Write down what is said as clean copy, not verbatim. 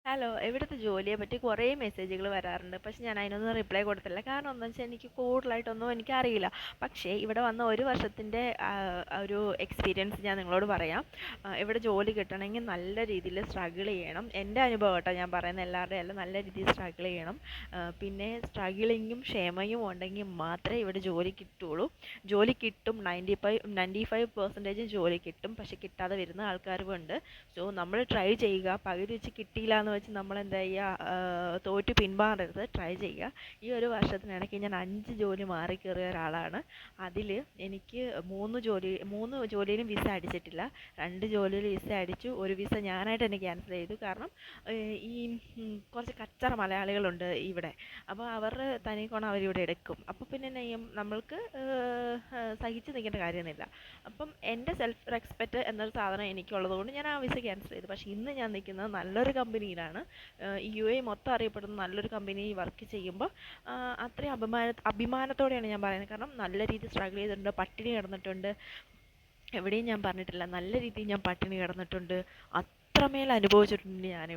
Hello, ഇവിടുത്തെ ജോലിയെ പറ്റി കുറേ മെസ്സേജുകൾ വരാറുണ്ട്. പക്ഷെ ഞാൻ അതിനൊന്നും റിപ്ലൈ കൊടുത്തില്ല. കാരണം എന്താണെന്ന് വെച്ചാൽ എനിക്ക് കൂടുതലായിട്ടൊന്നും എനിക്കറിയില്ല. പക്ഷേ ഇവിടെ വന്ന ഒരു വർഷത്തിൻ്റെ ഒരു എക്സ്പീരിയൻസ് ഞാൻ നിങ്ങളോട് പറയാം. ഇവിടെ ജോലി കിട്ടണമെങ്കിൽ നല്ല രീതിയിൽ സ്ട്രഗിൾ ചെയ്യണം. എൻ്റെ അനുഭവം കേട്ടോ ഞാൻ പറയുന്നത്, എല്ലാവരുടെയും അല്ല. നല്ല രീതിയിൽ സ്ട്രഗിൾ ചെയ്യണം. പിന്നെ സ്ട്രഗിളിങ്ങും ക്ഷമയും ഉണ്ടെങ്കിൽ മാത്രമേ ഇവിടെ ജോലി കിട്ടുള്ളൂ. ജോലി കിട്ടും, 95% ജോലി കിട്ടും. പക്ഷെ കിട്ടാതെ വരുന്ന ആൾക്കാരും ഉണ്ട്. സോ നമ്മൾ ട്രൈ ചെയ്യുക. പകുതി വെച്ച് കിട്ടിയില്ല എന്ന് വെച്ച് നമ്മൾ എന്താ ചെയ്യുക, തോറ്റ് പിന്മാറരുത്, ട്രൈ ചെയ്യുക. ഈ ഒരു വർഷത്തിനിടയ്ക്ക് ഞാൻ 5 ജോലി മാറി കയറിയ ഒരാളാണ്. അതിൽ എനിക്ക് മൂന്ന് ജോലിയിലും വിസ അടിച്ചിട്ടില്ല. 2 ജോലിയിൽ വിസ അടിച്ചു. ഒരു വിസ ഞാനായിട്ട് തന്നെ ക്യാൻസൽ ചെയ്തു. കാരണം ഈ കുറച്ച് കച്ചറ മലയാളികളുണ്ട് ഇവിടെ. അപ്പോൾ അവരുടെ തനിക്കോണം അവരിവിടെ എടുക്കും. അപ്പോൾ പിന്നെ എന്നാ ചെയ്യും, നമ്മൾക്ക് സഹിച്ച് നിൽക്കേണ്ട കാര്യമൊന്നുമില്ല. അപ്പം എൻ്റെ സെൽഫ് റെസ്പെക്റ്റ് എന്നൊരു സാധനം എനിക്കുള്ളത് കൊണ്ട് ഞാൻ ആ വിസ ക്യാൻസൽ ചെയ്തു. പക്ഷേ ഇന്ന് ഞാൻ നിൽക്കുന്നത് നല്ലൊരു കമ്പനിയിലാണ്. ഈ UAE മൊത്തം അറിയപ്പെടുന്ന നല്ലൊരു കമ്പനിയിൽ വർക്ക് ചെയ്യുമ്പോൾ അത്രയും അഭിമാനത്തോടെയാണ് ഞാൻ പറയുന്നത്. കാരണം നല്ല രീതിയിൽ സ്ട്രഗിൾ ചെയ്തിട്ടുണ്ട്, പട്ടിണി കിടന്നിട്ടുണ്ട്. എവിടെയും ഞാൻ പറഞ്ഞിട്ടില്ല, നല്ല രീതിയിൽ ഞാൻ പട്ടിണി കിടന്നിട്ടുണ്ട്. അത്രമേൽ അനുഭവിച്ചിട്ടുണ്ട് ഞാനിവിടെ.